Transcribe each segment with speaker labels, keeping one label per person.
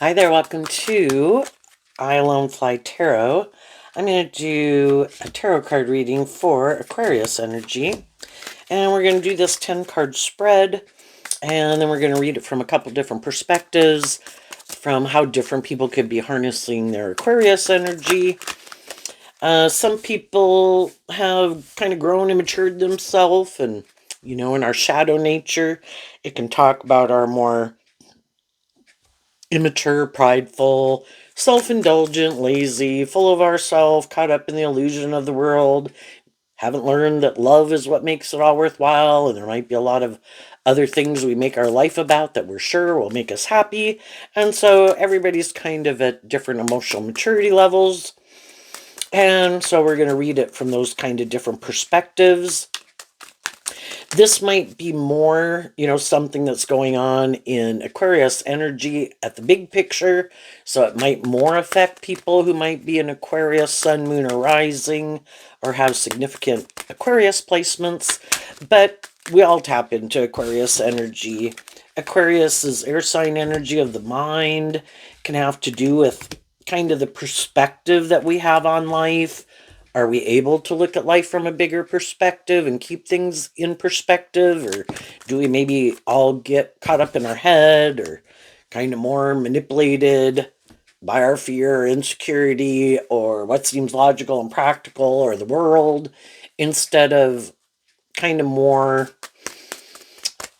Speaker 1: Hi there, welcome to I Alone Fly Tarot. I'm going to do a tarot card reading for Aquarius energy. And we're going to do this 10 card spread. And then we're going to read it from a couple different perspectives, from how different people could be harnessing their Aquarius energy. Some people have kind of grown and matured themselves, and in our shadow nature, it can talk about our more immature, prideful, self-indulgent, lazy, full of ourselves, caught up in the illusion of the world, haven't learned that love is what makes it all worthwhile, and there might be a lot of other things we make our life about that we're sure will make us happy. And so everybody's kind of at different emotional maturity levels. And so we're going to read it from those kind of different perspectives. This might be more, something that's going on in Aquarius energy at the big picture. So it might more affect people who might be in Aquarius, sun, moon, or rising, or have significant Aquarius placements. But we all tap into Aquarius energy. Aquarius is air sign energy of the mind, can have to do with kind of the perspective that we have on life. Are we able to look at life from a bigger perspective and keep things in perspective? Or do we maybe all get caught up in our head or kind of more manipulated by our fear or insecurity or what seems logical and practical or the world, instead of kind of more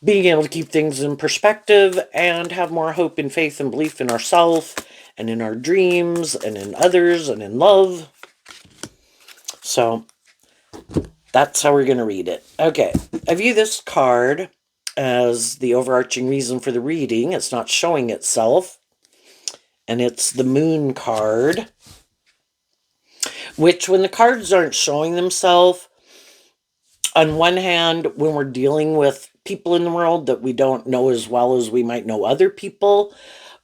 Speaker 1: being able to keep things in perspective and have more hope and faith and belief in ourselves and in our dreams and in others and in love? So that's how we're going to read it. Okay, I view this card as the overarching reason for the reading. It's not showing itself. And it's the Moon card, which when the cards aren't showing themselves, on one hand, when we're dealing with people in the world that we don't know as well as we might know other people,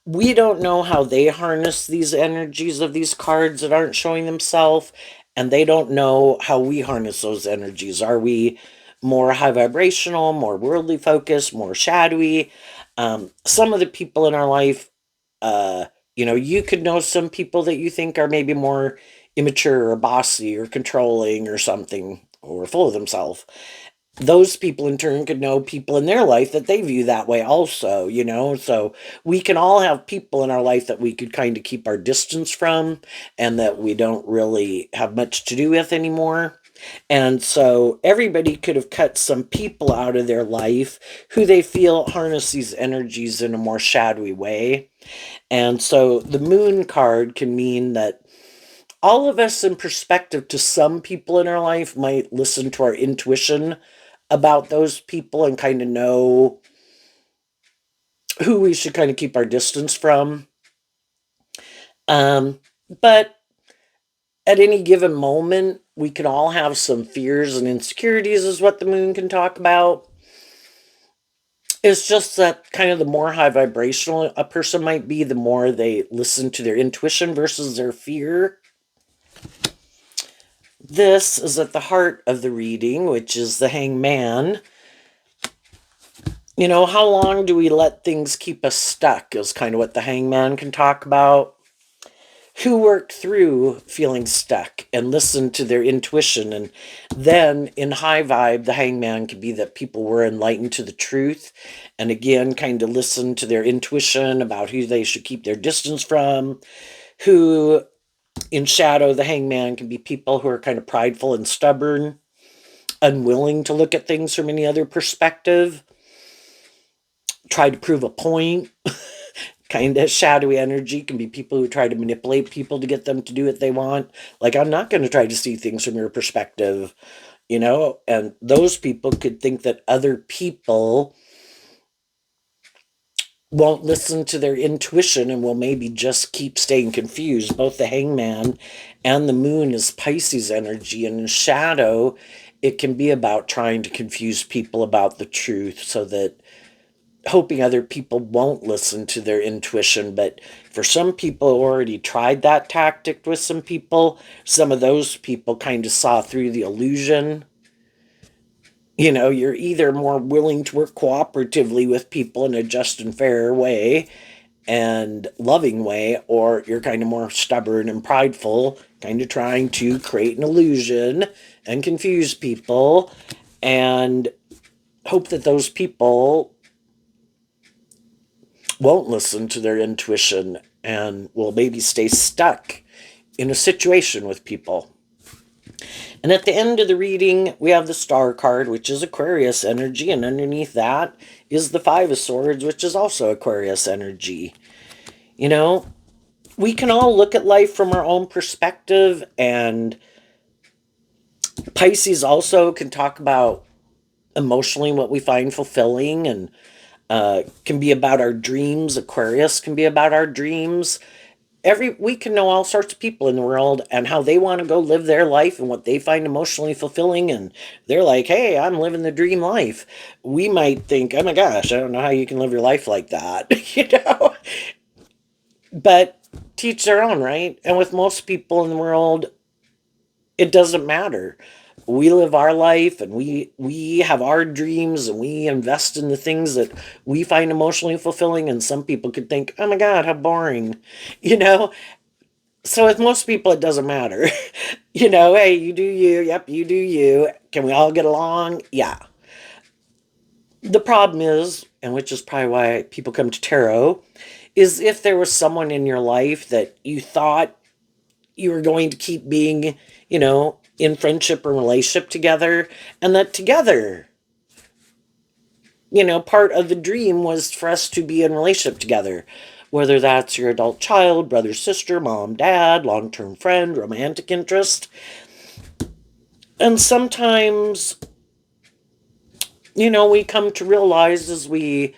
Speaker 1: we don't know how they harness these energies of these cards that aren't showing themselves, and they don't know how we harness those energies. Are we more high vibrational, more worldly focused, more shadowy? Some of the people in our life, you could know some people that you think are maybe more immature or bossy or controlling or something, or full of themselves. Those people in turn could know people in their life that they view that way also, so we can all have people in our life that we could kind of keep our distance from and that we don't really have much to do with anymore. And so everybody could have cut some people out of their life who they feel harness these energies in a more shadowy way. And so the Moon card can mean that all of us, in perspective to some people in our life, might listen to our intuition about those people and kind of know who we should kind of keep our distance from. But at any given moment, we can all have some fears and insecurities, is what the Moon can talk about. It's just that kind of the more high vibrational a person might be, the more they listen to their intuition versus their fear. This is at the heart of the reading, which is the Hangman. How long do we let things keep us stuck is kind of what the Hangman can talk about. Who worked through feeling stuck and listened to their intuition, and then in high vibe, the Hangman could be that people were enlightened to the truth, and again, kind of listen to their intuition about who they should keep their distance from. Who in shadow, the Hangman can be people who are kind of prideful and stubborn, unwilling to look at things from any other perspective, try to prove a point. Kind of shadowy energy can be people who try to manipulate people to get them to do what they want. Like, I'm not going to try to see things from your perspective, and those people could think that other people won't listen to their intuition and will maybe just keep staying confused. Both the Hangman and the Moon is Pisces energy, and in shadow, it can be about trying to confuse people about the truth so that hoping other people won't listen to their intuition. But for some people who already tried that tactic with some people, some of those people kind of saw through the illusion. You're either more willing to work cooperatively with people in a just and fair way, and loving way, or you're kind of more stubborn and prideful, kind of trying to create an illusion and confuse people and hope that those people won't listen to their intuition and will maybe stay stuck in a situation with people. And at the end of the reading, we have the Star card, which is Aquarius energy, and underneath that is the Five of Swords, which is also Aquarius energy. You know, we can all look at life from our own perspective, and Pisces also can talk about emotionally what we find fulfilling, and can be about our dreams. Aquarius can be about our dreams. We can know all sorts of people in the world and how they want to go live their life and what they find emotionally fulfilling, and they're like, hey, I'm living the dream life. We might think, oh my gosh, I don't know how you can live your life like that. But teach their own, right? And with most people in the world, it doesn't matter. We live our life, and we have our dreams, and we invest in the things that we find emotionally fulfilling, and some people could think, oh my god, how boring. you know so with most people, it doesn't matter. Hey, you do you. Yep, you do you. Can we all get along? Yeah. The problem is, and which is probably why people come to tarot, is if there was someone in your life that you thought you were going to keep being, in friendship or relationship together, and that together, part of the dream was for us to be in relationship together. Whether that's your adult child, brother, sister, mom, dad, long term friend, romantic interest. And sometimes, we come to realize as we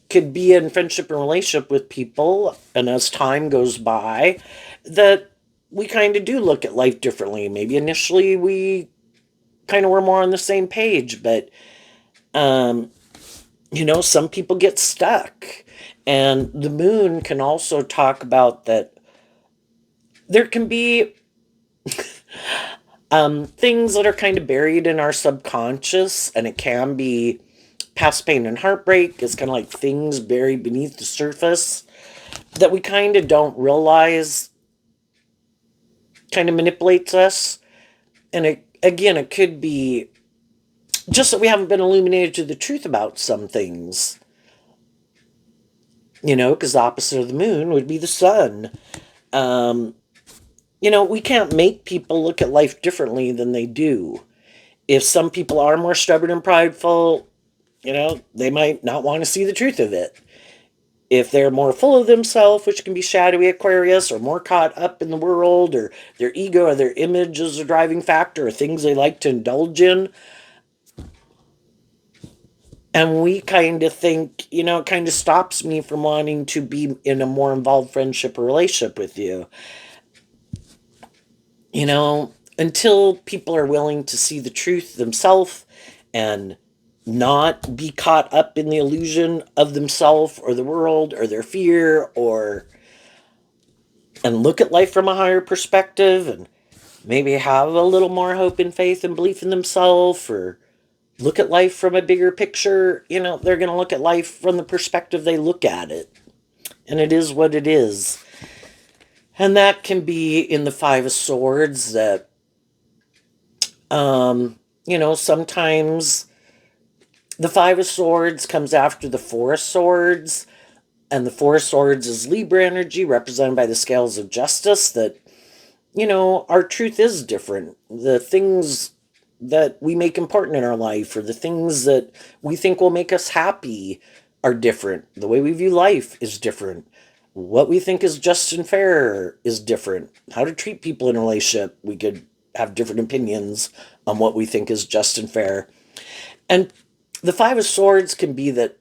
Speaker 1: could be in friendship and relationship with people, and as time goes by, that we kind of do look at life differently. Maybe initially we kind of were more on the same page, but some people get stuck. And the moon can also talk about that there can be things that are kind of buried in our subconscious, and it can be past pain and heartbreak. It's kind of like things buried beneath the surface that we kind of don't realize kind of manipulates us. And it could be just that we haven't been illuminated to the truth about some things. Because the opposite of the moon would be the sun. We can't make people look at life differently than they do. If some people are more stubborn and prideful, they might not want to see the truth of it. If they're more full of themselves, which can be shadowy Aquarius, or more caught up in the world, or their ego or their image is a driving factor, or things they like to indulge in, and we kind of think, it kind of stops me from wanting to be in a more involved friendship or relationship with you. Until people are willing to see the truth themselves and not be caught up in the illusion of themselves or the world or their fear, and look at life from a higher perspective, and maybe have a little more hope and faith and belief in themselves, or look at life from a bigger picture, they're going to look at life from the perspective they look at it. And it is what it is. And that can be in the Five of Swords that, sometimes the Five of Swords comes after the Four of Swords. And the Four of Swords is Libra energy, represented by the scales of justice, that, our truth is different. The things that we make important in our life, or the things that we think will make us happy, are different. The way we view life is different. What we think is just and fair is different. How to treat people in a relationship, we could have different opinions on what we think is just and fair. And the Five of Swords can be that,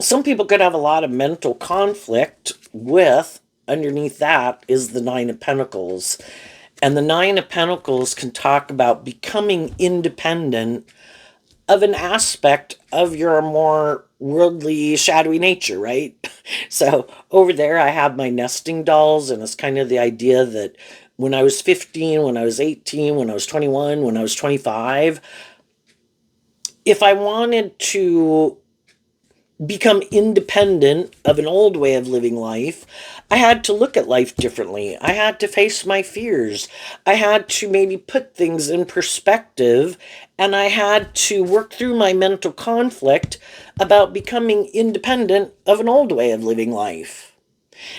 Speaker 1: some people could have a lot of mental conflict with, underneath that is the Nine of Pentacles. And the Nine of Pentacles can talk about becoming independent of an aspect of your more worldly, shadowy nature, right? So over there, I have my nesting dolls, and it's kind of the idea that when I was 15, when I was 18, when I was 21, when I was 25, if I wanted to become independent of an old way of living life, I had to look at life differently. I had to face my fears. I had to maybe put things in perspective, and I had to work through my mental conflict about becoming independent of an old way of living life.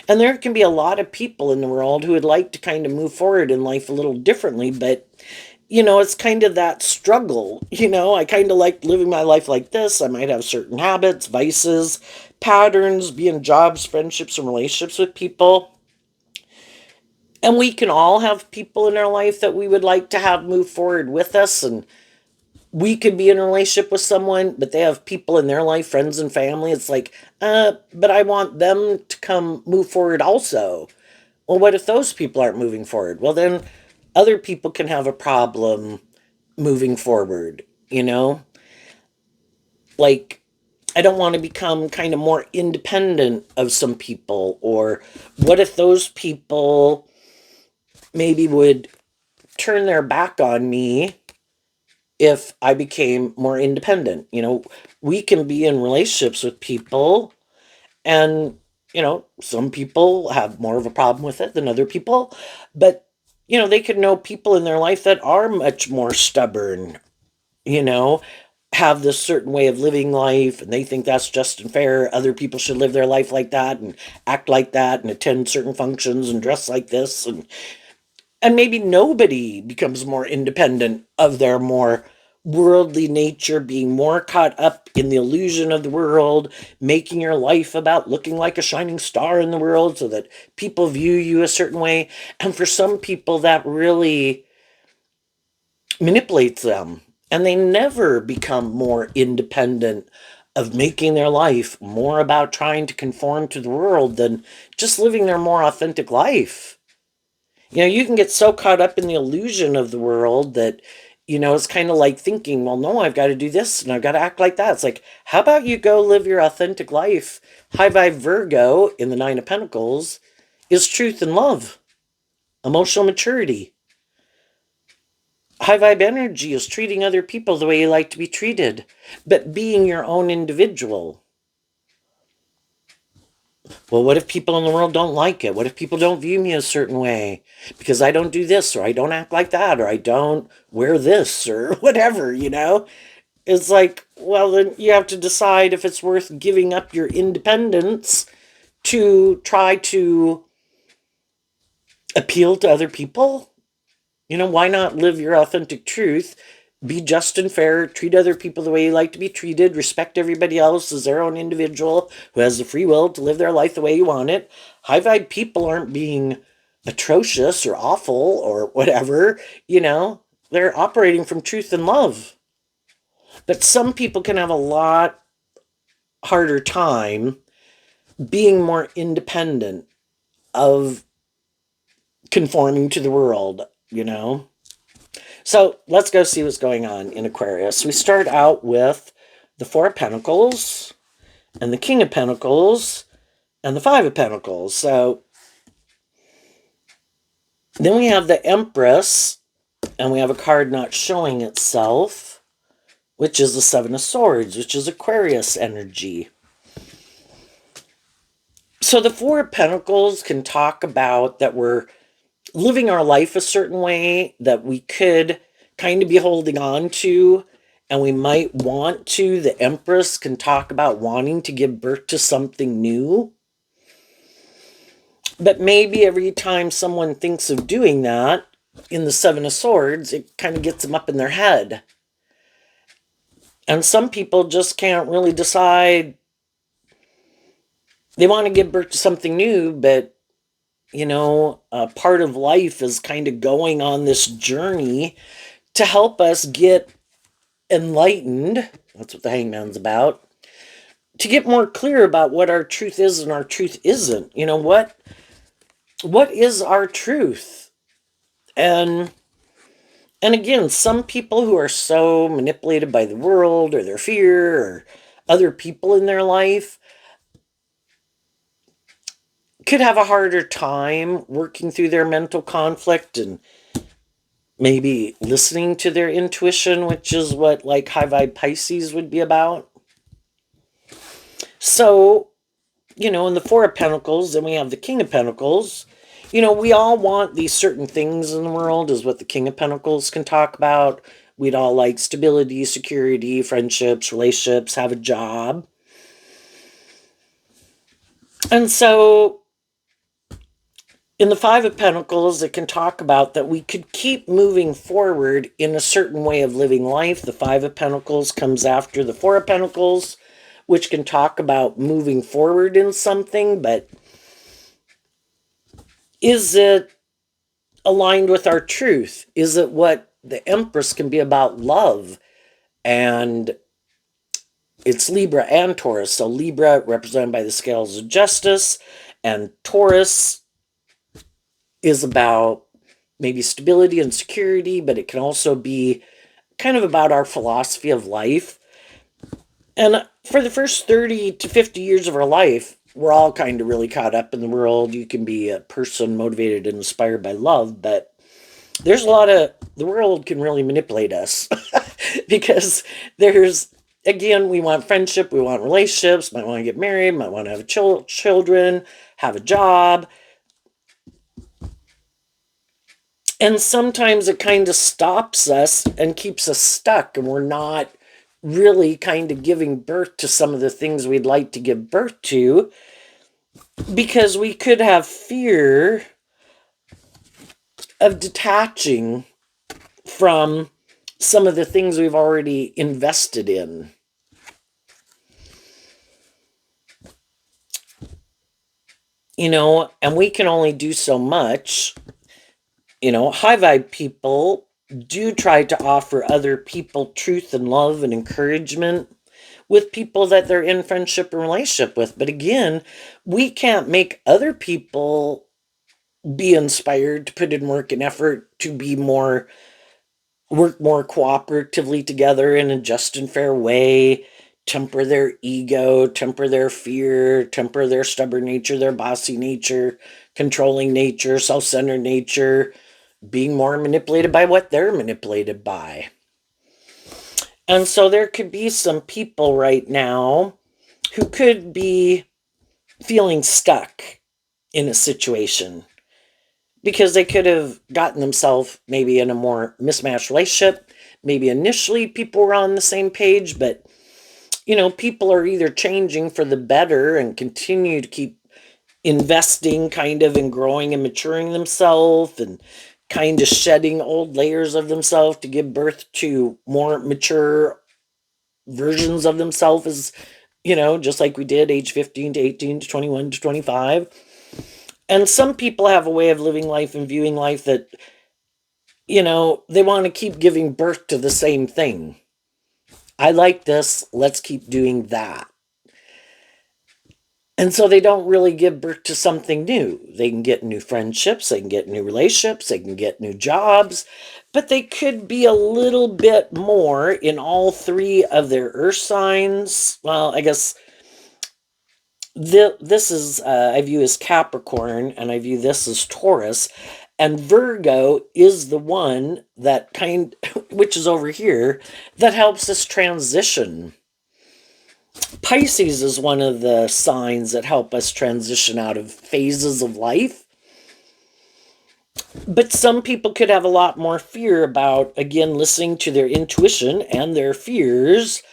Speaker 1: And there can be a lot of people in the world who would like to kind of move forward in life a little differently, but it's kind of that struggle. I kind of like living my life like this. I might have certain habits, vices, patterns, be in jobs, friendships, and relationships with people. And we can all have people in our life that we would like to have move forward with us. And we could be in a relationship with someone, but they have people in their life, friends and family. It's like, but I want them to come move forward also. Well, what if those people aren't moving forward? Well, then other people can have a problem moving forward, you know? Like, I don't want to become kind of more independent of some people. Or what if those people maybe would turn their back on me if I became more independent? We can be in relationships with people, and, some people have more of a problem with it than other people. But, they could know people in their life that are much more stubborn, you know, have this certain way of living life, and they think that's just and fair. Other people should live their life like that and act like that and attend certain functions and dress like this. And maybe nobody becomes more independent of their more worldly nature, being more caught up in the illusion of the world, making your life about looking like a shining star in the world so that people view you a certain way. And for some people, that really manipulates them, and they never become more independent of making their life more about trying to conform to the world than just living their more authentic life. You can get so caught up in the illusion of the world that, it's kind of like thinking, well, no, I've got to do this and I've got to act like that. It's like, how about you go live your authentic life? High vibe Virgo in the Nine of Pentacles is truth and love, emotional maturity. High vibe energy is treating other people the way you like to be treated, but being your own individual. Well, what if people in the world don't like it? What if people don't view me a certain way because I don't do this, or I don't act like that, or I don't wear this, or whatever? It's like, well, then you have to decide if it's worth giving up your independence to try to appeal to other people. Why not live your authentic truth? Be just and fair, treat other people the way you like to be treated, respect everybody else as their own individual who has the free will to live their life the way you want it. High vibe people aren't being atrocious or awful or whatever, they're operating from truth and love. But some people can have a lot harder time being more independent of conforming to the world. So let's go see what's going on in Aquarius. We start out with the Four of Pentacles and the King of Pentacles and the Five of Pentacles. So then we have the Empress, and we have a card not showing itself, which is the Seven of Swords, which is Aquarius energy. So the Four of Pentacles can talk about that we're living our life a certain way that we could kind of be holding on to, and we might want to. The Empress can talk about wanting to give birth to something new. But maybe every time someone thinks of doing that in the Seven of Swords, it kind of gets them up in their head. And some people just can't really decide. They want to give birth to something new, but part of life is kind of going on this journey to help us get enlightened. That's what the Hangman's about. To get more clear about what our truth is and our truth isn't. What is our truth? And again, some people who are so manipulated by the world or their fear or other people in their life could have a harder time working through their mental conflict and maybe listening to their intuition, which is what like high vibe Pisces would be about. So, in the Four of Pentacles, then we have the King of Pentacles. We all want these certain things in the world, is what the King of Pentacles can talk about. We'd all like stability, security, friendships, relationships, have a job. And so in the Five of Pentacles, it can talk about that we could keep moving forward in a certain way of living life. The Five of Pentacles comes after the Four of Pentacles, which can talk about moving forward in something, but is it aligned with our truth? Is it what the Empress can be about love? And it's Libra and Taurus. So Libra represented by the scales of justice, and Taurus is about maybe stability and security, but it can also be kind of about our philosophy of life. And for the first 30 to 50 years of our life, we're all kind of really caught up in the world. You can be a person motivated and inspired by love, but there's a lot of, the world can really manipulate us because there's, again, we want friendship, we want relationships, might want to get married, might want to have children, have a job. And sometimes it kind of stops us and keeps us stuck, and we're not really kind of giving birth to some of the things we'd like to give birth to, because we could have fear of detaching from some of the things we've already invested in. And we can only do so much. High vibe people do try to offer other people truth and love and encouragement with people that they're in friendship and relationship with. But again, we can't make other people be inspired to put in work and effort to work more cooperatively together in a just and fair way, temper their ego, temper their fear, temper their stubborn nature, their bossy nature, controlling nature, self-centered nature, being more manipulated by what they're manipulated by. And so there could be some people right now who could be feeling stuck in a situation because they could have gotten themselves maybe in a more mismatched relationship. Maybe initially people were on the same page, but people are either changing for the better and continue to keep investing kind of in growing and maturing themselves and kind of shedding old layers of themselves to give birth to more mature versions of themselves, as just like we did age 15 to 18 to 21 to 25. And some people have a way of living life and viewing life that they want to keep giving birth to the same thing. I like this, let's keep doing that. And so they don't really give birth to something new. They can get new friendships, they can get new relationships, they can get new jobs, but they could be a little bit more in all three of their earth signs. Well, I guess this is, I view as Capricorn, and I view this as Taurus. And Virgo is the one that which is over here, that helps us transition. Pisces is one of the signs that help us transition out of phases of life. But some people could have a lot more fear about, again, listening to their intuition and their fears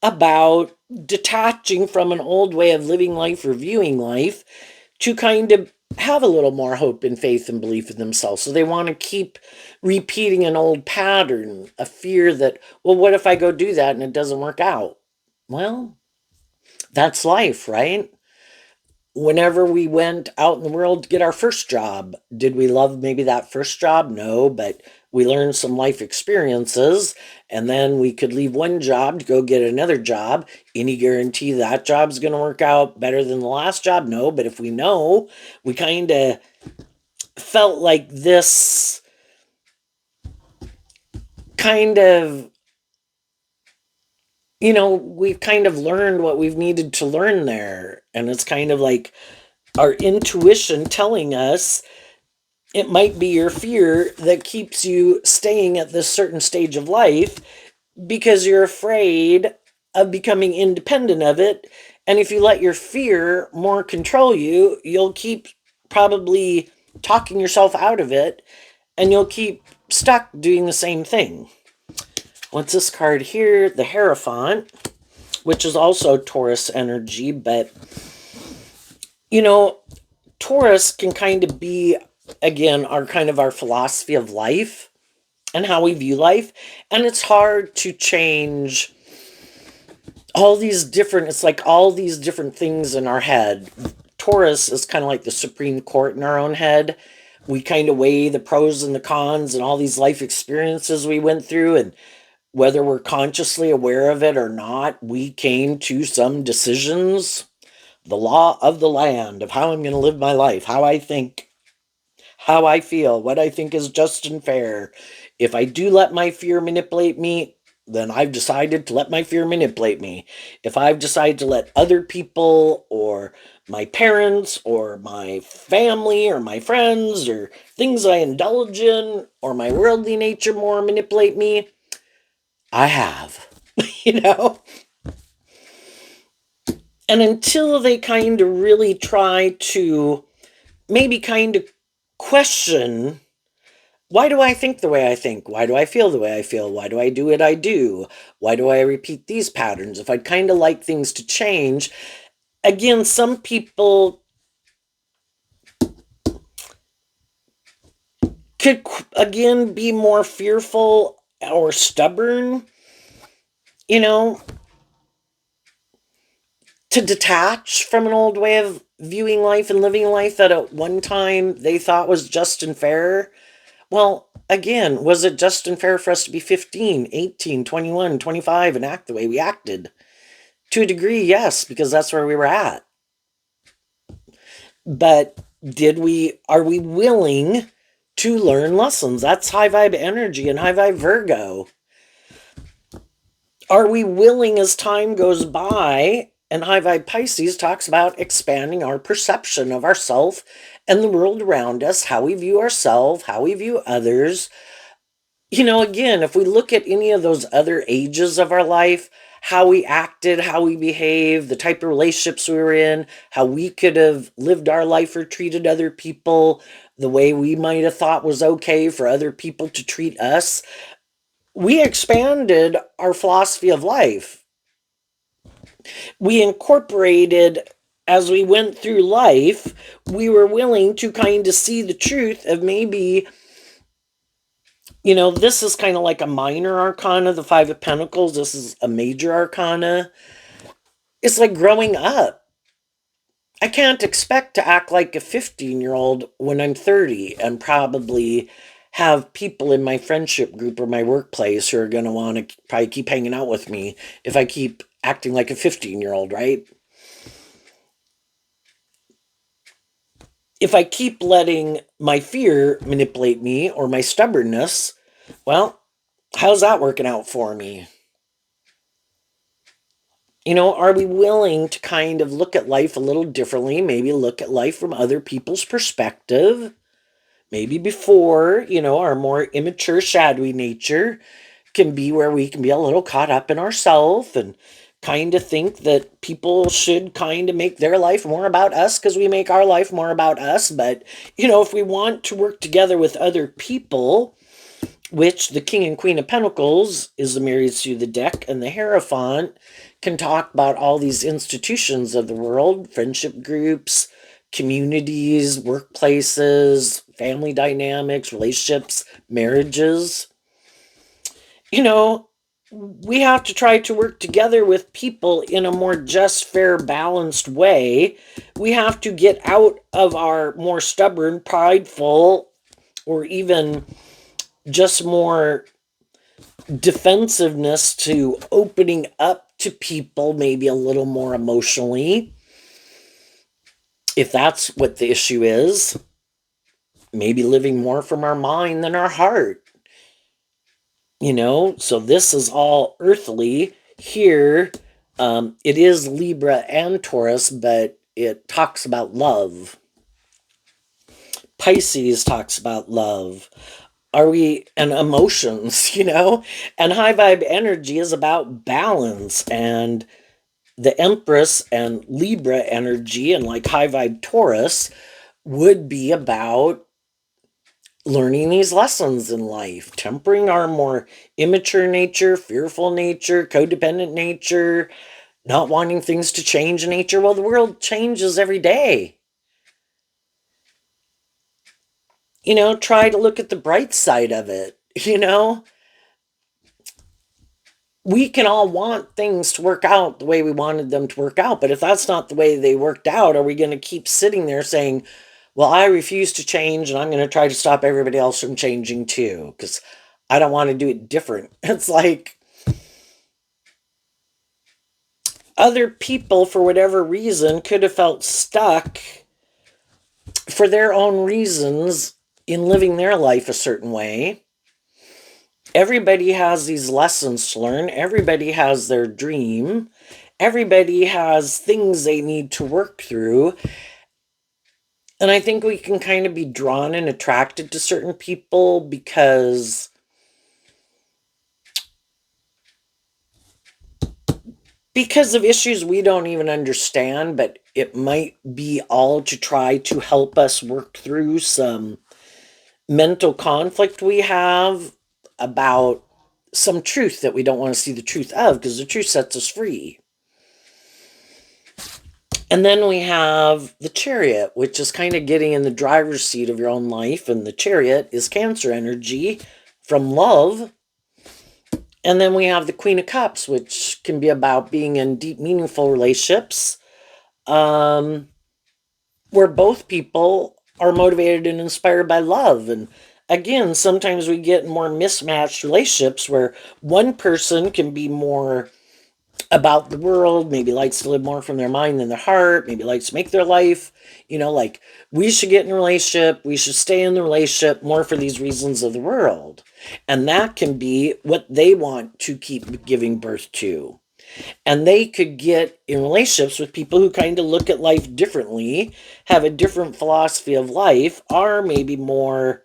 Speaker 1: about detaching from an old way of living life or viewing life to kind of have a little more hope and faith and belief in themselves. So they want to keep repeating an old pattern, a fear that, well, what if I go do that and it doesn't work out? Well, that's life, right? Whenever we went out in the world to get our first job, did we love maybe that first job? No, but we learned some life experiences, and then we could leave one job to go get another job. Any guarantee that job's going to work out better than the last job? No, but if we know, we kind of felt like this kind of, we've kind of learned what we've needed to learn there. And it's kind of like our intuition telling us it might be your fear that keeps you staying at this certain stage of life because you're afraid of becoming independent of it And if you let your fear more control you, you'll keep probably talking yourself out of it, and you'll keep stuck doing the same thing. What's this card here? The Hierophant, which is also Taurus energy, but you know, Taurus can kind of be, again, our philosophy of life and how we view life. And it's hard to change all these different, it's like all these different things in our head. Taurus is kind of like the Supreme Court in our own head. We kind of weigh the pros and the cons and all these life experiences we went through, and whether we're consciously aware of it or not, we came to some decisions. The law of the land of how I'm going to live my life, how I think, how I feel, what I think is just and fair. If I do let my fear manipulate me, then I've decided to let my fear manipulate me. If I've decided to let other people or my parents or my family or my friends or things I indulge in or my worldly nature more manipulate me, I have, you know? And until they kind of really try to maybe kind of question, why do I think the way I think? Why do I feel the way I feel? Why do I do what I do? Why do I repeat these patterns? If I'd kind of like things to change, again, some people could, again, be more fearful or stubborn, you know, to detach from an old way of viewing life and living life that at one time they thought was just and fair. Well, again, was it just and fair for us to be 15, 18, 21, 25 and act the way we acted? To a degree, yes, because that's where we were at. But are we willing to learn lessons? That's high vibe energy and high vibe Virgo. Are we willing as time goes by? And high vibe Pisces talks about expanding our perception of ourself and the world around us, how we view ourselves, how we view others. You know, again, if we look at any of those other ages of our life, how we acted, how we behaved, the type of relationships we were in, how we could have lived our life or treated other people the way we might have thought was okay for other people to treat us, we expanded our philosophy of life. We incorporated, as we went through life, we were willing to kind of see the truth of maybe, you know, this is kind of like a minor arcana, the Five of Pentacles. This is a major arcana. It's like growing up. I can't expect to act like a 15-year-old when I'm 30 and probably have people in my friendship group or my workplace who are going to want to probably keep hanging out with me if I keep acting like a 15-year-old, right? If I keep letting my fear manipulate me or my stubbornness, well, how's that working out for me? You know, are we willing to kind of look at life a little differently? Maybe look at life from other people's perspective. Maybe before, you know, our more immature, shadowy nature can be where we can be a little caught up in ourselves and kind of think that people should kind of make their life more about us because we make our life more about us. But, you know, if we want to work together with other people, which the King and Queen of Pentacles is the Married through the deck, and the Hierophant can talk about all these institutions of the world, friendship groups, communities, workplaces, family dynamics, relationships, marriages. You know, we have to try to work together with people in a more just, fair, balanced way. We have to get out of our more stubborn, prideful, or even just more defensiveness to opening up to people maybe a little more emotionally, if that's what the issue is. Maybe living more from our mind than our heart, you know. So this is all earthly here. It is Libra and Taurus, but it talks about love. Pisces talks about love. Are we, and emotions, you know? And high vibe energy is about balance and The Empress and Libra energy and like high vibe Taurus would be about learning these lessons in life, tempering our more immature nature, fearful nature, codependent nature, not wanting things to change in nature. Well, the world changes every day. Try to look at the bright side of it. We can all want things to work out the way we wanted them to work out, but if that's not the way they worked out, are we going to keep sitting there saying, well, I refuse to change and I'm going to try to stop everybody else from changing too because I don't want to do it different? It's like other people, for whatever reason, could have felt stuck for their own reasons in living their life a certain way. Everybody has these lessons to learn. Everybody has their dream. Everybody has things they need to work through. And I think we can kind of be drawn and attracted to certain people because of issues we don't even understand, but it might be all to try to help us work through some mental conflict we have about some truth that we don't want to see the truth of, because the truth sets us free. And then we have the Chariot, which is kind of getting in the driver's seat of your own life. And the Chariot is Cancer energy from love. And then we have the Queen of Cups, which can be about being in deep, meaningful relationships where both people are motivated and inspired by love. And again, sometimes we get more mismatched relationships where one person can be more about the world, maybe likes to live more from their mind than their heart, maybe likes to make their life, like we should get in a relationship, we should stay in the relationship more for these reasons of the world. And that can be what they want to keep giving birth to. And they could get in relationships with people who kind of look at life differently, have a different philosophy of life, are maybe more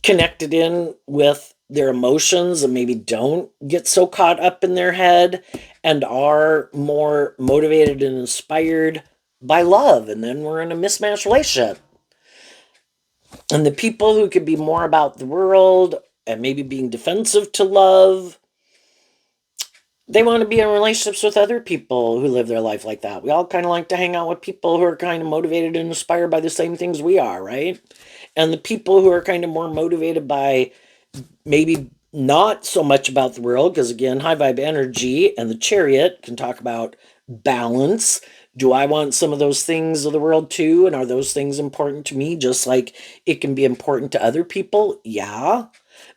Speaker 1: connected in with their emotions and maybe don't get so caught up in their head and are more motivated and inspired by love. And then we're in a mismatched relationship. And the people who could be more about the world and maybe being defensive to love, they want to be in relationships with other people who live their life like that. We all kind of like to hang out with people who are kind of motivated and inspired by the same things we are, right? And the people who are kind of more motivated by maybe not so much about the world, because again, high vibe energy and the Chariot can talk about balance. Do I want some of those things of the world too? And are those things important to me just like it can be important to other people? Yeah.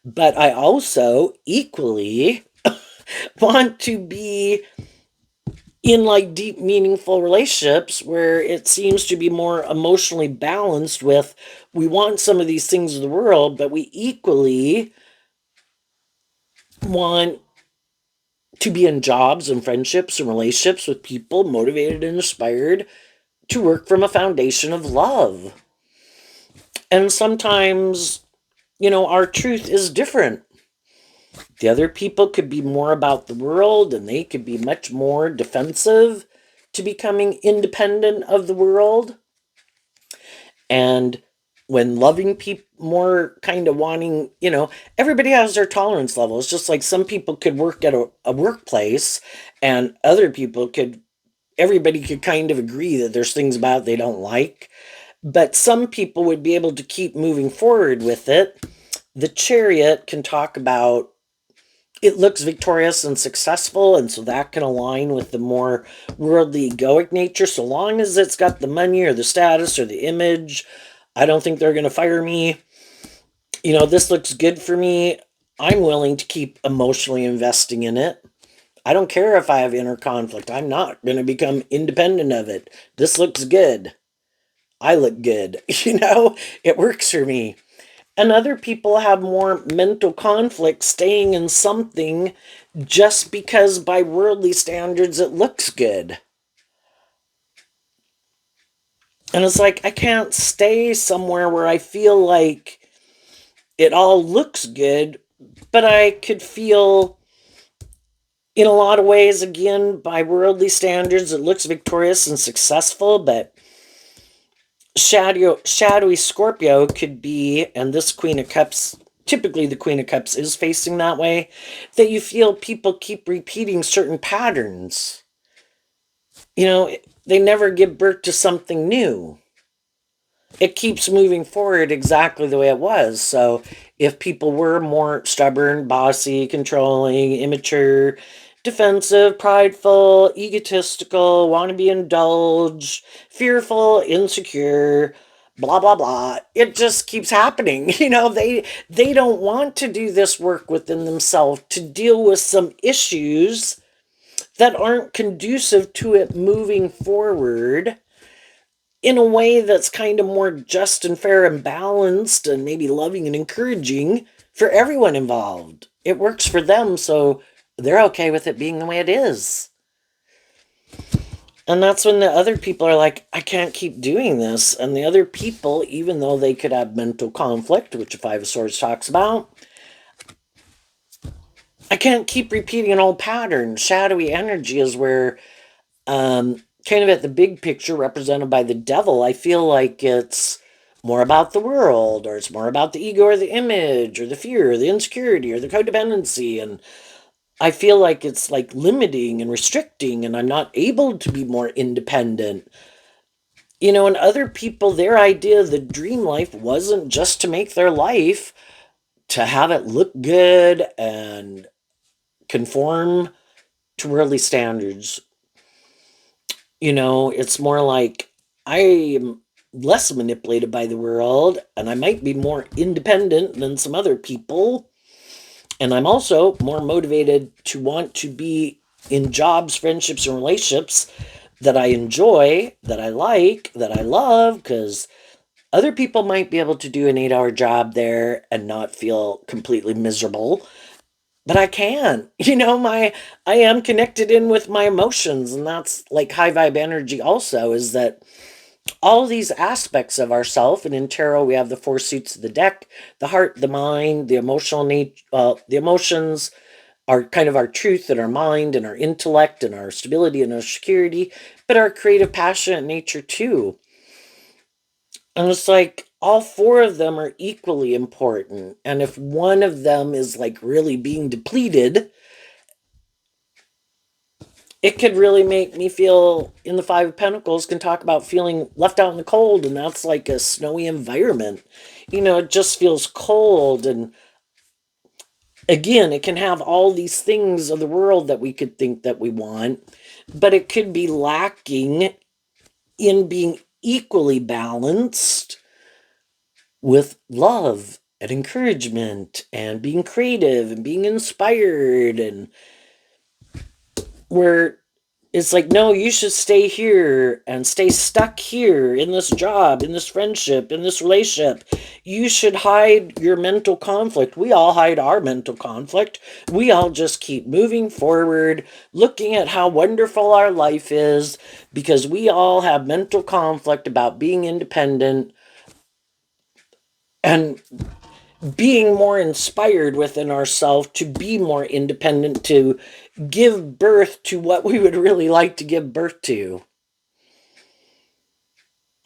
Speaker 1: But I also equally want to be in like deep, meaningful relationships where it seems to be more emotionally balanced with we want some of these things of the world, but we equally want to be in jobs and friendships and relationships with people motivated and inspired to work from a foundation of love. And sometimes, our truth is different. The other people could be more about the world and they could be much more defensive to becoming independent of the world. And when loving people more kind of wanting, everybody has their tolerance level. It's just like some people could work at a workplace and other people everybody could kind of agree that there's things about it they don't like. But some people would be able to keep moving forward with it. The Chariot can talk about it looks victorious and successful, and so that can align with the more worldly egoic nature. So long as it's got the money or the status or the image, I don't think they're going to fire me. This looks good for me. I'm willing to keep emotionally investing in it. I don't care if I have inner conflict. I'm not going to become independent of it. This looks good. I look good. It works for me. And other people have more mental conflict staying in something just because by worldly standards it looks good. And it's like, I can't stay somewhere where I feel like it all looks good, but I could feel In a lot of ways, again, by worldly standards, it looks victorious and successful, but shadowy Scorpio could be, and this Queen of Cups, typically the Queen of Cups is facing that way, that you feel people keep repeating certain patterns. You know, they never give birth to something new. It keeps moving forward exactly the way it was. So if people were more stubborn, bossy, controlling, immature, defensive, prideful, egotistical, want to be indulged, fearful, insecure, blah blah blah, it just keeps happening. They don't want to do this work within themselves to deal with some issues that aren't conducive to it moving forward in a way that's kind of more just and fair and balanced and maybe loving and encouraging for everyone involved. It works for them, so they're okay with it being the way it is. And that's when the other people are like, I can't keep doing this. And the other people, even though they could have mental conflict, which the Five of Swords talks about, I can't keep repeating an old pattern. Shadowy energy is where, kind of at the big picture represented by the devil, I feel like it's more about the world, or it's more about the ego or the image or the fear or the insecurity or the codependency. And I feel like it's like limiting and restricting, and I'm not able to be more independent. And other people, their idea of the dream life wasn't just to make their life, to have it look good and conform to worldly standards. It's more like I am less manipulated by the world, and I might be more independent than some other people. And I'm also more motivated to want to be in jobs, friendships, and relationships that I enjoy, that I like, that I love, because other people might be able to do an 8-hour job there and not feel completely miserable. But I can. I am connected in with my emotions, and that's like high vibe energy also, is that all these aspects of ourself, and in tarot we have the four suits of the deck: the heart, the mind, the emotional the emotions are kind of our truth and our mind and our intellect and our stability and our security, but our creative, passionate nature too. And it's like all four of them are equally important. And if one of them is like really being depleted, it could really make me feel, in the Five of Pentacles, can talk about feeling left out in the cold, and that's like a snowy environment. It just feels cold. And again, it can have all these things of the world that we could think that we want, but it could be lacking in being equally balanced with love and encouragement and being creative and being inspired, and where it's like, no, you should stay here and stay stuck here in this job, in this friendship, in this relationship. You should hide your mental conflict. We all hide our mental conflict. We all just keep moving forward, looking at how wonderful our life is, because we all have mental conflict about being independent and being more inspired within ourselves to be more independent, to give birth to what we would really like to give birth to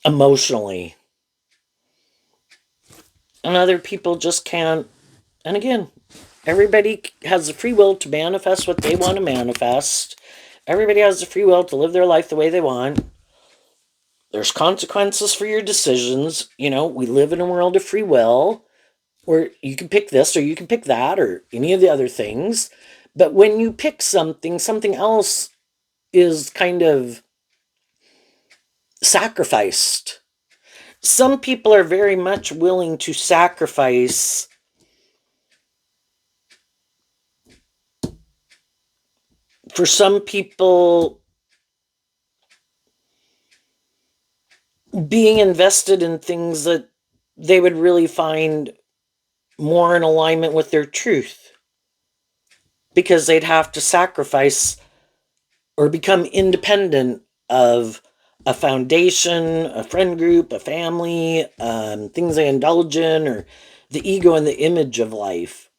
Speaker 1: emotionally. And other people just can't. And again, everybody has the free will to manifest what they want to manifest. Everybody has the free will to live their life the way they want. There's consequences for your decisions. We live in a world of free will, where you can pick this or you can pick that or any of the other things. But when you pick something, something else is kind of sacrificed. Some people are very much willing to sacrifice for some people being invested in things that they would really find more in alignment with their truth, because they'd have to sacrifice or become independent of a foundation, a friend group, a family, things they indulge in, or the ego and the image of life.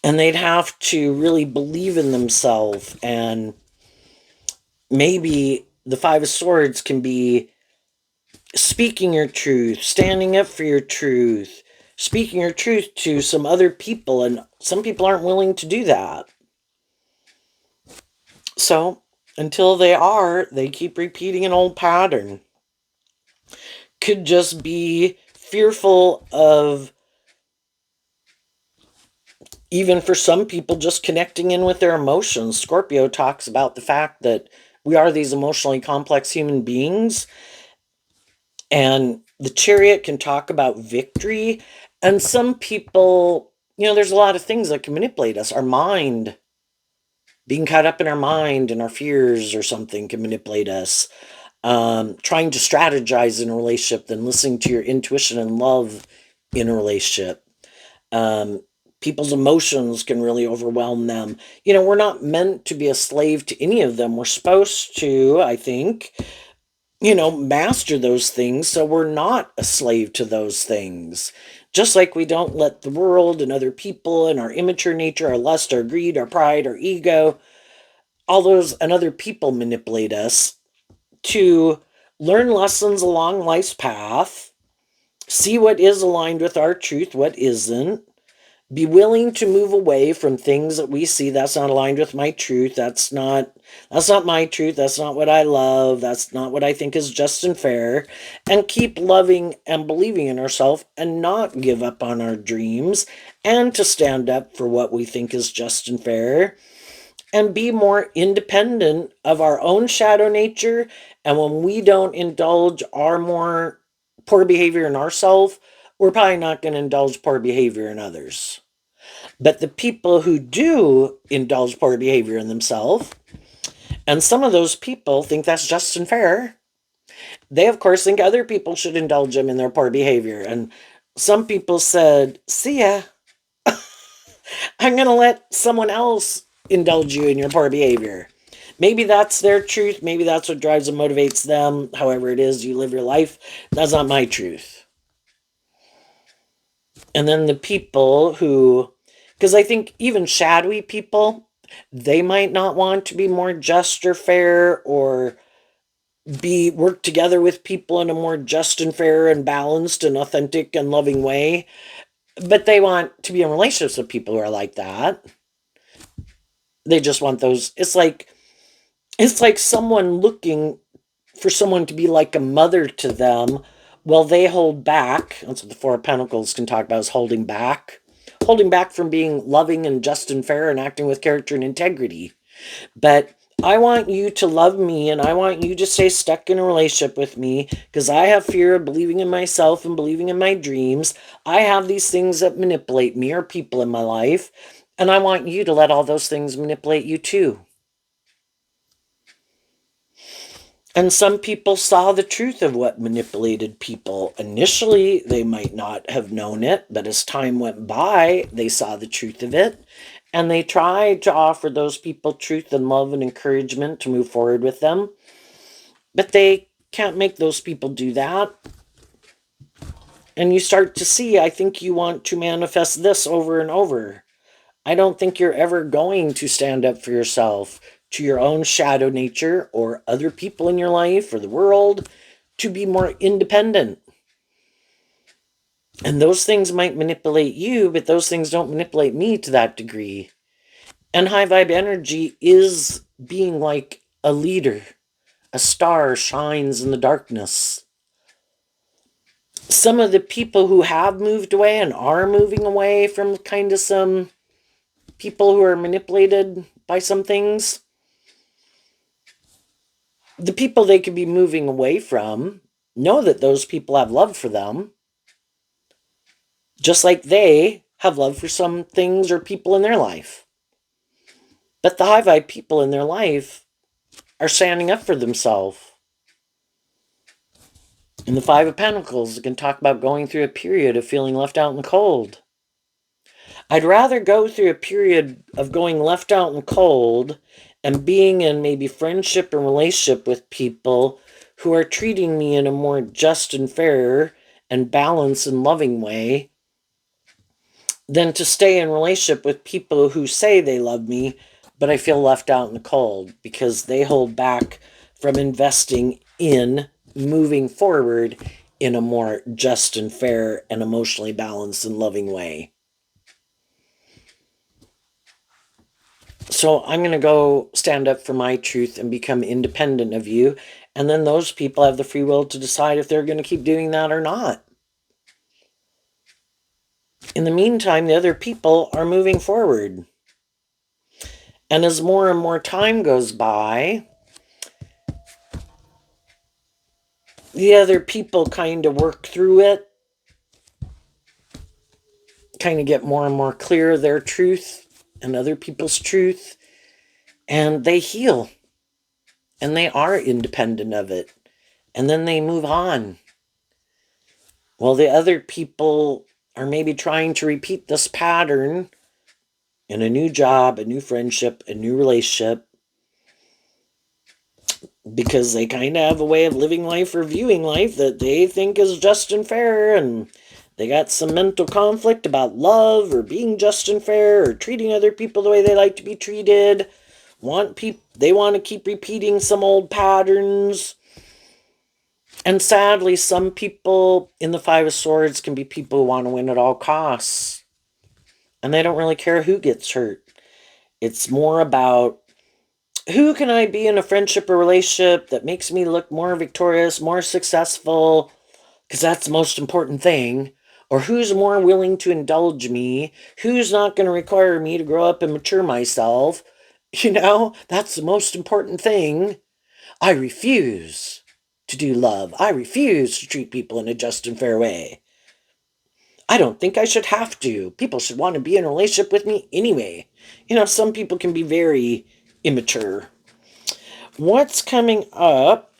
Speaker 1: And they'd have to really believe in themselves. And maybe the Five of Swords can be speaking your truth, standing up for your truth, speaking your truth to some other people. And some people aren't willing to do that. So until they are, they keep repeating an old pattern. Could just be fearful of, even for some people, just connecting in with their emotions. Scorpio talks about the fact that we are these emotionally complex human beings, and the Chariot can talk about victory. And some people, there's a lot of things that can manipulate us. Our mind, being caught up in our mind and our fears or something, can manipulate us. Trying to strategize in a relationship than listening to your intuition and love in a relationship. People's emotions can really overwhelm them. We're not meant to be a slave to any of them. We're supposed to, I think, master those things so we're not a slave to those things. Just like we don't let the world and other people and our immature nature, our lust, our greed, our pride, our ego, all those and other people manipulate us to learn lessons along life's path, see what is aligned with our truth, what isn't, be willing to move away from things that we see that's not aligned with my truth. That's not my truth. That's not what I love. That's not what I think is just and fair. And keep loving and believing in ourselves and not give up on our dreams, and to stand up for what we think is just and fair, and be more independent of our own shadow nature. And when we don't indulge our more poor behavior in ourselves, we're probably not going to indulge poor behavior in others. But the people who do indulge poor behavior in themselves, and some of those people think that's just and fair, they of course think other people should indulge them in their poor behavior. And some people said, see ya, I'm going to let someone else indulge you in your poor behavior. Maybe that's their truth. Maybe that's what drives and motivates them. However it is you live your life, that's not my truth. And then the people who, because I think even shadowy people, they might not want to be more just or fair, or work together with people in a more just and fair and balanced and authentic and loving way. But they want to be in relationships with people who are like that. They just want those. It's like someone looking for someone to be like a mother to them. Well, they hold back. That's what the Four of Pentacles can talk about, is holding back. Holding back from being loving and just and fair and acting with character and integrity. But I want you to love me, and I want you to stay stuck in a relationship with me, because I have fear of believing in myself and believing in my dreams. I have these things that manipulate me, or people in my life, and I want you to let all those things manipulate you too. And some people saw the truth of what manipulated people. Initially, they might not have known it, but as time went by, they saw the truth of it. And they tried to offer those people truth and love and encouragement to move forward with them. But they can't make those people do that. And you start to see, I think you want to manifest this over and over. I don't think you're ever going to stand up for yourself, to your own shadow nature, or other people in your life, or the world, to be more independent. And those things might manipulate you, but those things don't manipulate me to that degree. And high vibe energy is being like a leader. A star shines in the darkness. Some of the people who have moved away and are moving away from kind of some people who are manipulated by some things, the people they could be moving away from know that those people have love for them, just like they have love for some things or people in their life. But the high vibe people in their life are standing up for themselves. In the Five of Pentacles, it can talk about going through a period of feeling left out in the cold. I'd rather go through a period of going left out in the cold and being in maybe friendship and relationship with people who are treating me in a more just and fair and balanced and loving way, than to stay in relationship with people who say they love me, but I feel left out in the cold because they hold back from investing in moving forward in a more just and fair and emotionally balanced and loving way. So I'm going to go stand up for my truth and become independent of you. And then those people have the free will to decide if they're going to keep doing that or not. In the meantime, the other people are moving forward. And as more and more time goes by, the other people kind of work through it, kind of get more and more clear their truth and other people's truth, and they heal. And they are independent of it. And then they move on. Well, the other people are maybe trying to repeat this pattern in a new job, a new friendship, a new relationship, because they kind of have a way of living life or viewing life that they think is just and fair, and they got some mental conflict about love or being just and fair or treating other people the way they like to be treated. They want to keep repeating some old patterns. And sadly, some people in the Five of Swords can be people who want to win at all costs. And they don't really care who gets hurt. It's more about who can I be in a friendship or relationship that makes me look more victorious, more successful, because that's the most important thing. Or who's more willing to indulge me, who's not going to require me to grow up and mature myself. That's the most important thing. I refuse to do love. I refuse to treat people in a just and fair way. I don't think I should have to. People should want to be in a relationship with me anyway. Some people can be very immature. What's coming up?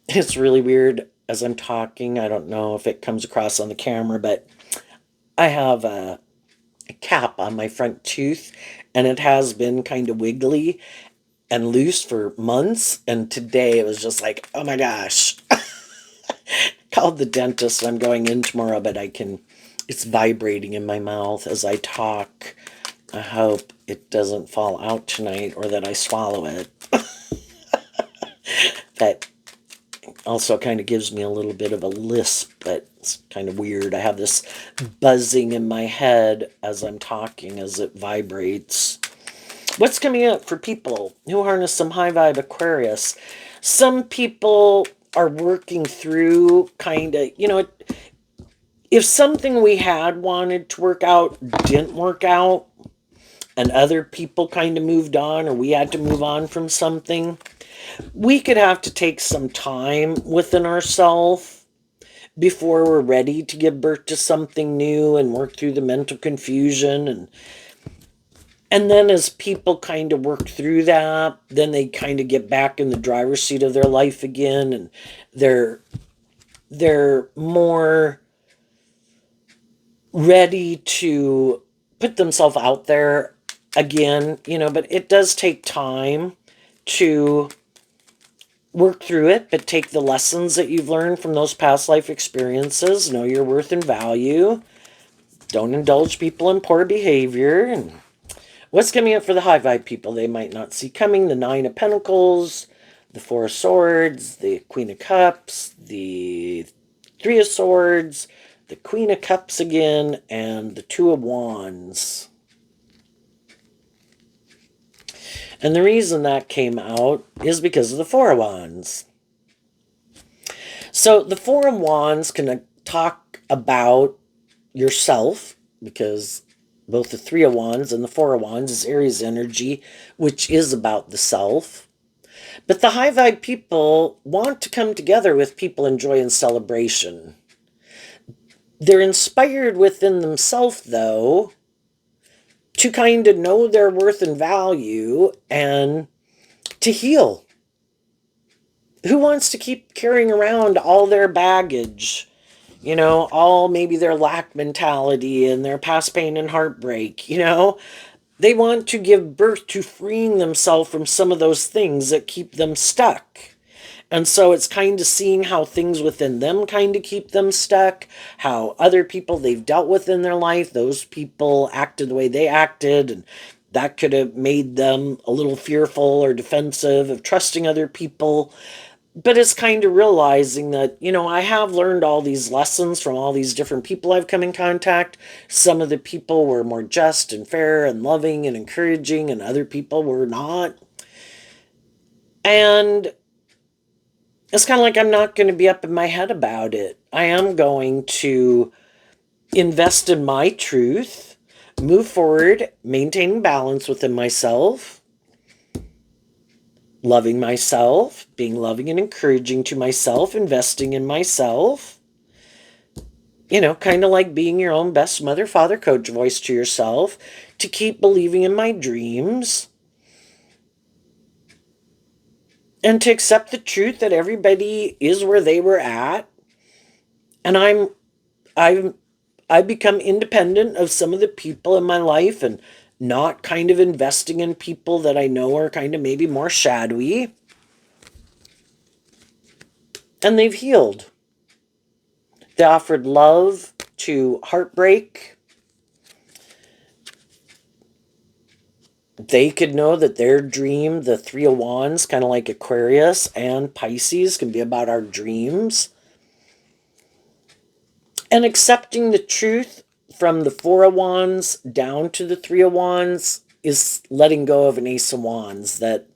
Speaker 1: It's really weird as I'm talking. I don't know if it comes across on the camera, but I have a cap on my front tooth, and it has been kind of wiggly and loose for months. And today it was just like, oh my gosh. Called the dentist. I'm going in tomorrow, but it's vibrating in my mouth as I talk. I hope it doesn't fall out tonight or that I swallow it. That also kind of gives me a little bit of a lisp, but it's kind of weird. I have this buzzing in my head as I'm talking as it vibrates. What's coming up for people who harness some high vibe Aquarius? Some people are working through if something we had wanted to work out didn't work out, and other people kind of moved on, or we had to move on from something, we could have to take some time within ourselves before we're ready to give birth to something new and work through the mental confusion. And then as people kind of work through that, then they kind of get back in the driver's seat of their life again, and they're more ready to put themselves out there again, but it does take time to work through it, but take the lessons that you've learned from those past life experiences, know your worth and value, don't indulge people in poor behavior. And what's coming up for the high vibe people they might not see coming? The Nine of Pentacles, the Four of Swords, the Queen of Cups, the Three of Swords, the Queen of Cups again, and the Two of Wands. And the reason that came out is because of the Four of Wands. So the Four of Wands can talk about yourself, because both the Three of Wands and the Four of Wands is Aries energy, which is about the self. But the high vibe people want to come together with people in joy and celebration. They're inspired within themselves, though, to kind of know their worth and value and to heal. Who wants to keep carrying around all their baggage? All maybe their lack mentality and their past pain and heartbreak. They want to give birth to freeing themselves from some of those things that keep them stuck. And so it's kind of seeing how things within them kind of keep them stuck, how other people they've dealt with in their life, those people acted the way they acted, and that could have made them a little fearful or defensive of trusting other people. But it's kind of realizing that, I have learned all these lessons from all these different people I've come in contact. Some of the people were more just and fair and loving and encouraging, and other people were not. And it's kind of like I'm not going to be up in my head about it. I am going to invest in my truth, move forward, maintaining balance within myself, loving myself, being loving and encouraging to myself, investing in myself. Kind of like being your own best mother, father, coach voice to yourself, to keep believing in my dreams, and to accept the truth that everybody is where they were at. And I've become independent of some of the people in my life and not kind of investing in people that I know are kind of maybe more shadowy. And they've healed. They offered love to heartbreak. They could know that their dream, the Three of Wands, kind of like Aquarius and Pisces, can be about our dreams. And accepting the truth from the Four of Wands down to the Three of Wands is letting go of an Ace of Wands. That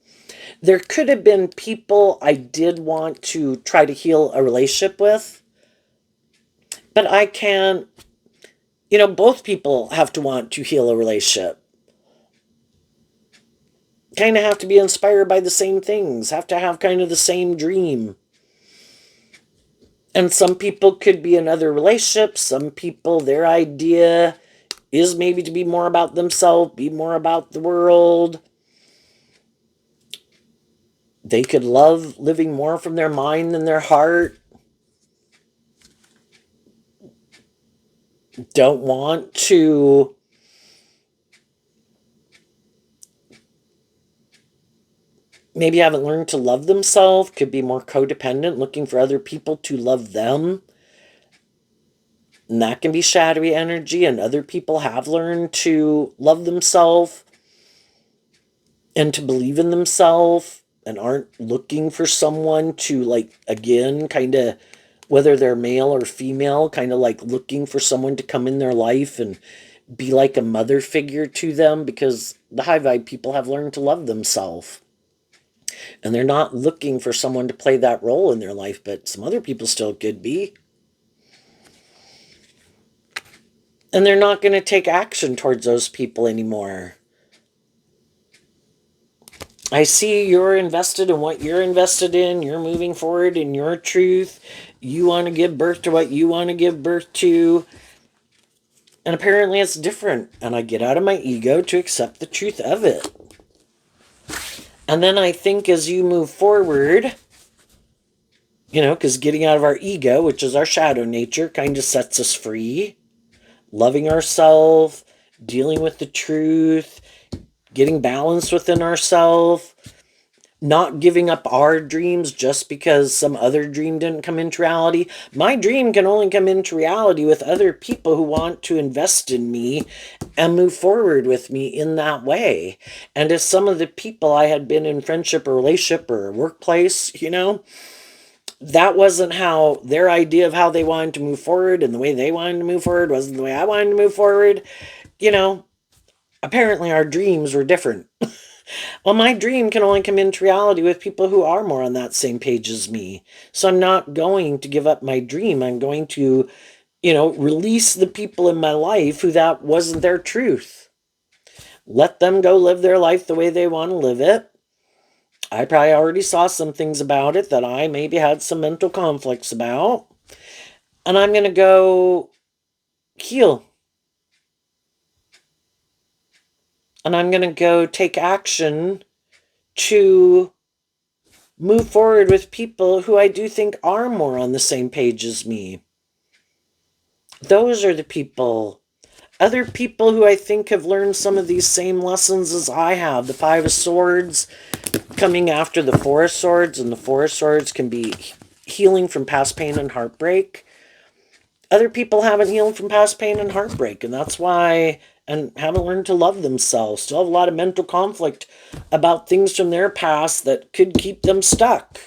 Speaker 1: there could have been people I did want to try to heal a relationship with, but I can't, both people have to want to heal a relationship. Kind of have to be inspired by the same things, have to have kind of the same dream. And some people could be in other relationships. Some people, their idea is maybe to be more about themselves, be more about the world. They could love living more from their mind than their heart. Don't want to maybe haven't learned to love themselves, could be more codependent, looking for other people to love them. And that can be shadowy energy, and other people have learned to love themselves and to believe in themselves and aren't looking for someone to, like, again, kind of, whether they're male or female, kind of like looking for someone to come in their life and be like a mother figure to them, because the high vibe people have learned to love themselves. And they're not looking for someone to play that role in their life, but some other people still could be. And they're not going to take action towards those people anymore. I see you're invested in what you're invested in. You're moving forward in your truth. You want to give birth to what you want to give birth to. And apparently it's different. And I get out of my ego to accept the truth of it. And then I think as you move forward, because getting out of our ego, which is our shadow nature, kind of sets us free. Loving ourselves, dealing with the truth, getting balanced within ourselves, not giving up our dreams just because some other dream didn't come into reality. My dream can only come into reality with other people who want to invest in me and move forward with me in that way. And if some of the people I had been in friendship or relationship or workplace, that wasn't how their idea of how they wanted to move forward, and the way they wanted to move forward wasn't the way I wanted to move forward, apparently our dreams were different. Well, my dream can only come into reality with people who are more on that same page as me. So I'm not going to give up my dream. I'm going to, release the people in my life who that wasn't their truth. Let them go live their life the way they want to live it. I probably already saw some things about it that I maybe had some mental conflicts about. And I'm going to go heal. And I'm going to go take action to move forward with people who I do think are more on the same page as me. Those are the people. Other people who I think have learned some of these same lessons as I have. The Five of Swords coming after the Four of Swords, and the Four of Swords can be healing from past pain and heartbreak. Other people haven't healed from past pain and heartbreak, and that's why, and haven't learned to love themselves. Still have a lot of mental conflict about things from their past that could keep them stuck.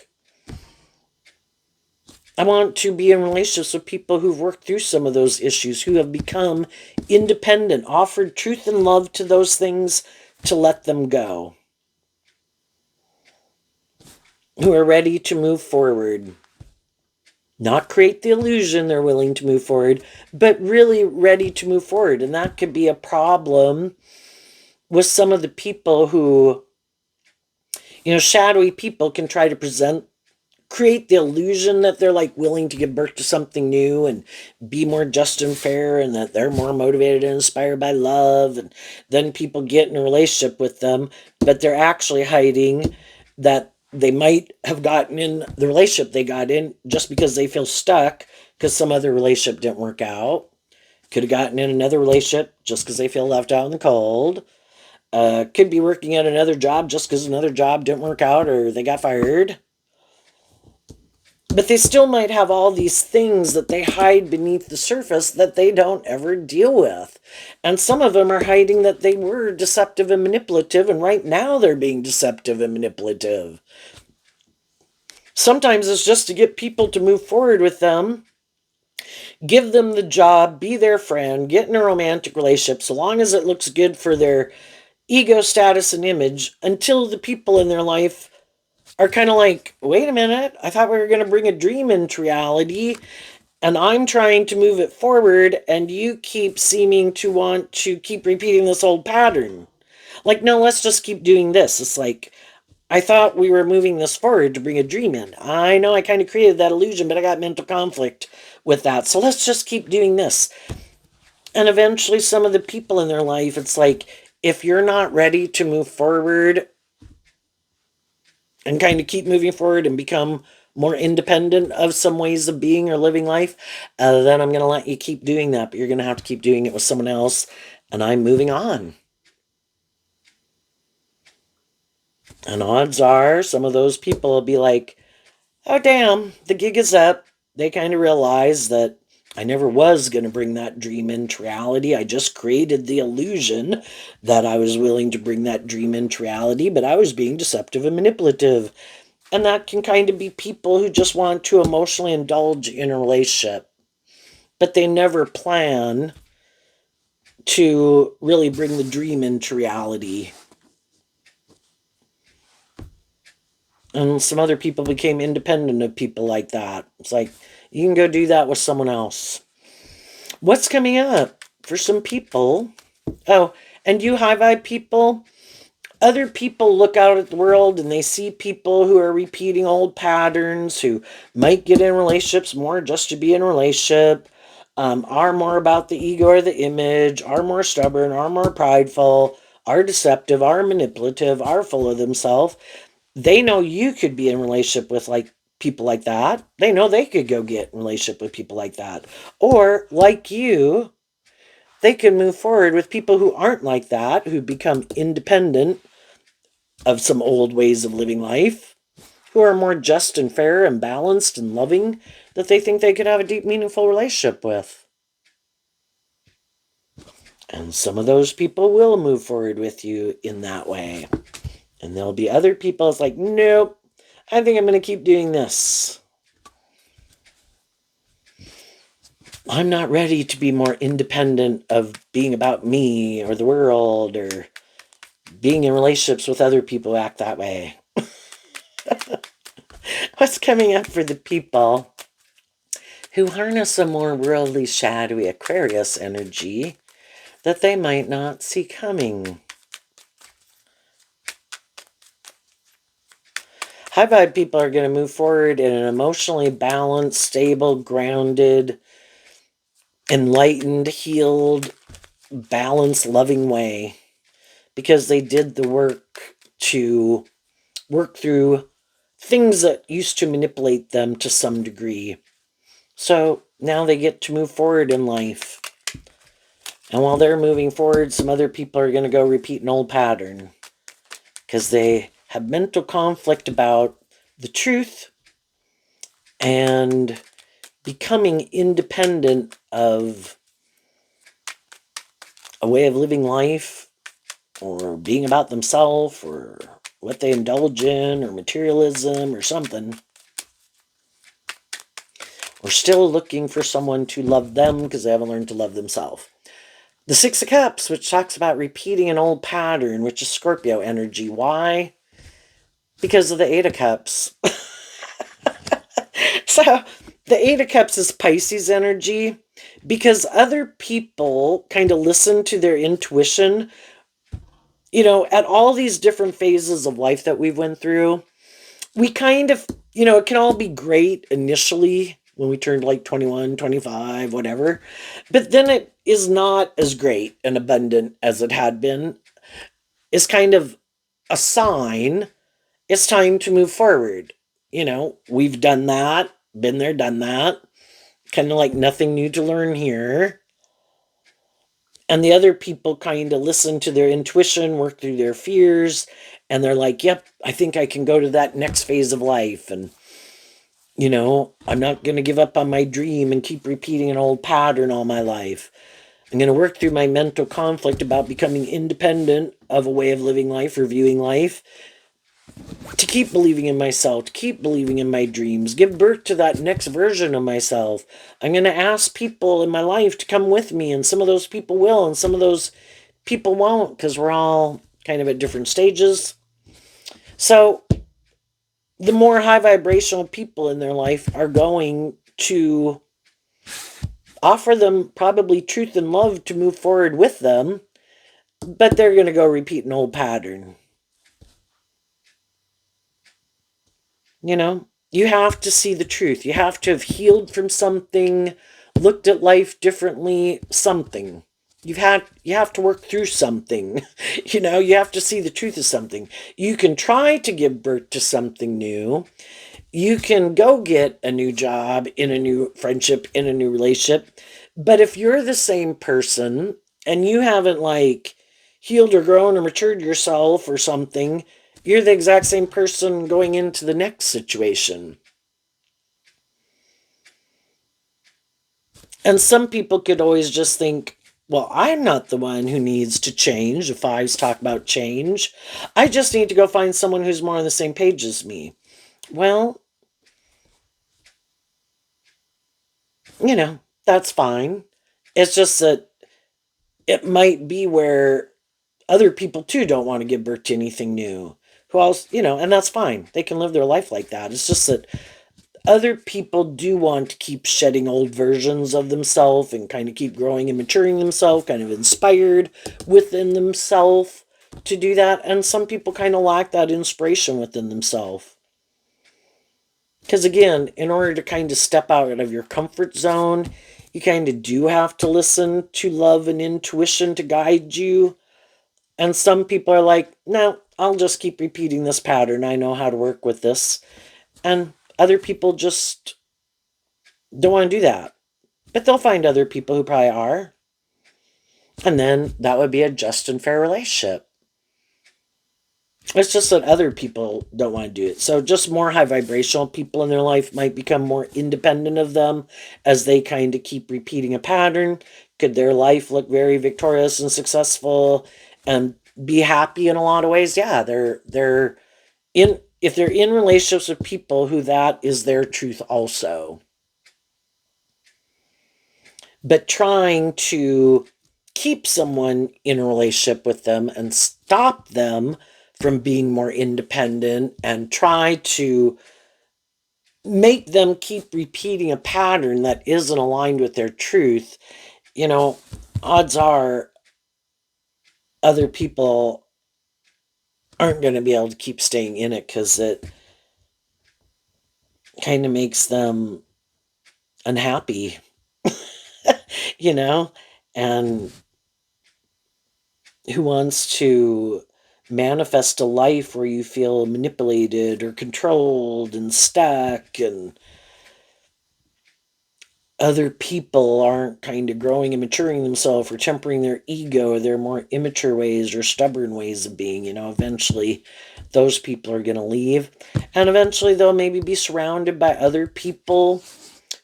Speaker 1: I want to be in relationships with people who've worked through some of those issues, who have become independent, offered truth and love to those things to let them go, who are ready to move forward. Not create the illusion they're willing to move forward, but really ready to move forward. And that could be a problem with some of the people who, shadowy people can try to create the illusion that they're like willing to give birth to something new and be more just and fair, and that they're more motivated and inspired by love. And then people get in a relationship with them, but they're actually hiding that they might have gotten in the relationship they got in just because they feel stuck because some other relationship didn't work out. Could have gotten in another relationship just because they feel left out in the cold. Could be working at another job just because another job didn't work out or they got fired. But they still might have all these things that they hide beneath the surface that they don't ever deal with. And some of them are hiding that they were deceptive and manipulative, and right now they're being deceptive and manipulative. Sometimes it's just to get people to move forward with them, give them the job, be their friend, get in a romantic relationship, so long as it looks good for their ego, status, and image, until the people in their life are kind of like, wait a minute, I thought we were going to bring a dream into reality, and I'm trying to move it forward, and you keep seeming to want to keep repeating this old pattern. Like, no, let's just keep doing this. It's like, I thought we were moving this forward to bring a dream in. I know I kind of created that illusion, but I got mental conflict with that. So let's just keep doing this. And eventually some of the people in their life, it's like, if you're not ready to move forward and kind of keep moving forward and become more independent of some ways of being or living life, then I'm going to let you keep doing that. But you're going to have to keep doing it with someone else. And I'm moving on. And odds are some of those people will be like, oh, damn, the gig is up. They kind of realize that I never was going to bring that dream into reality. I just created the illusion that I was willing to bring that dream into reality, but I was being deceptive and manipulative. And that can kind of be people who just want to emotionally indulge in a relationship, but they never plan to really bring the dream into reality. And some other people became independent of people like that. It's like, you can go do that with someone else. What's coming up for some people? Oh, and you high vibe people, other people look out at the world and they see people who are repeating old patterns, who might get in relationships more just to be in a relationship, are more about the ego or the image, are more stubborn, are more prideful, are deceptive, are manipulative, are full of themselves. They know you could be in a relationship with people like that. They know they could go get in a relationship with people like that. Or like you, they can move forward with people who aren't like that, who become independent of some old ways of living life, who are more just and fair and balanced and loving, that they think they could have a deep, meaningful relationship with. And some of those people will move forward with you in that way. And there'll be other people, it's like, nope, I think I'm going to keep doing this. I'm not ready to be more independent of being about me or the world or being in relationships with other people who act that way. What's coming up for the people who harness a more worldly, shadowy Aquarius energy that they might not see coming? High vibe people are going to move forward in an emotionally balanced, stable, grounded, enlightened, healed, balanced, loving way, because they did the work to work through things that used to manipulate them to some degree. So now they get to move forward in life. And while they're moving forward, some other people are going to go repeat an old pattern because they have mental conflict about the truth and becoming independent of a way of living life or being about themselves or what they indulge in or materialism or something, or still looking for someone to love them because they haven't learned to love themselves. The Six of Cups, which talks about repeating an old pattern, which is Scorpio energy. Why? Because of the Eight of Cups. So the Eight of Cups is Pisces energy because other people kind of listen to their intuition, at all these different phases of life that we've went through. We kind of, it can all be great initially when we turned like 21, 25, whatever. But then it is not as great and abundant as it had been. It's kind of a sign it's time to move forward. We've done that, been there, done that. Kind of like nothing new to learn here. And the other people kind of listen to their intuition, work through their fears, and they're like, yep, I think I can go to that next phase of life. And, I'm not going to give up on my dream and keep repeating an old pattern all my life. I'm going to work through my mental conflict about becoming independent of a way of living life or viewing life, to keep believing in myself, to keep believing in my dreams, give birth to that next version of myself. I'm going to ask people in my life to come with me, and some of those people will, and some of those people won't, because we're all kind of at different stages. So the more high vibrational people in their life are going to offer them probably truth and love to move forward with them, but they're going to go repeat an old pattern. You have to see the truth. You have to have healed from something, looked at life differently, something. You have to work through something. You have to see the truth of something. You can try to give birth to something new. You can go get a new job, in a new friendship, in a new relationship. But if you're the same person and you haven't healed or grown or matured yourself or something, you're the exact same person going into the next situation. And some people could always just think, well, I'm not the one who needs to change. The fives talk about change. I just need to go find someone who's more on the same page as me. Well, that's fine. It's just that it might be where other people too don't want to give birth to anything new. Who else, and that's fine. They can live their life like that. It's just that other people do want to keep shedding old versions of themselves and kind of keep growing and maturing themselves, kind of inspired within themselves to do that. And some people kind of lack that inspiration within themselves. Because again, in order to kind of step out of your comfort zone, you kind of do have to listen to love and intuition to guide you. And some people are like, no, I'll just keep repeating this pattern. I know how to work with this. And other people just don't want to do that. But they'll find other people who probably are. And then that would be a just and fair relationship. It's just that other people don't want to do it. So just more high vibrational people in their life might become more independent of them as they kind of keep repeating a pattern. Could their life look very victorious and successful and be happy in a lot of ways? Yeah, they're in, if they're in relationships with people who that is their truth also. But trying to keep someone in a relationship with them and stop them from being more independent and try to make them keep repeating a pattern that isn't aligned with their truth, odds are other people aren't going to be able to keep staying in it because it kind of makes them unhappy, and who wants to manifest a life where you feel manipulated or controlled and stuck and other people aren't kind of growing and maturing themselves or tempering their ego or their more immature ways or stubborn ways of being, eventually those people are going to leave. And eventually they'll maybe be surrounded by other people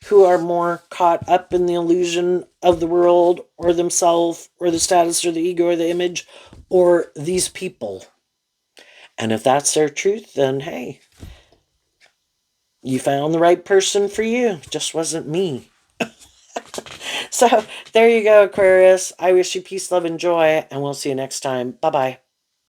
Speaker 1: who are more caught up in the illusion of the world or themselves or the status or the ego or the image or these people. And if that's their truth, then hey, you found the right person for you. Just wasn't me. So there you go, Aquarius. I wish you peace, love, and joy, and we'll see you next time. Bye bye.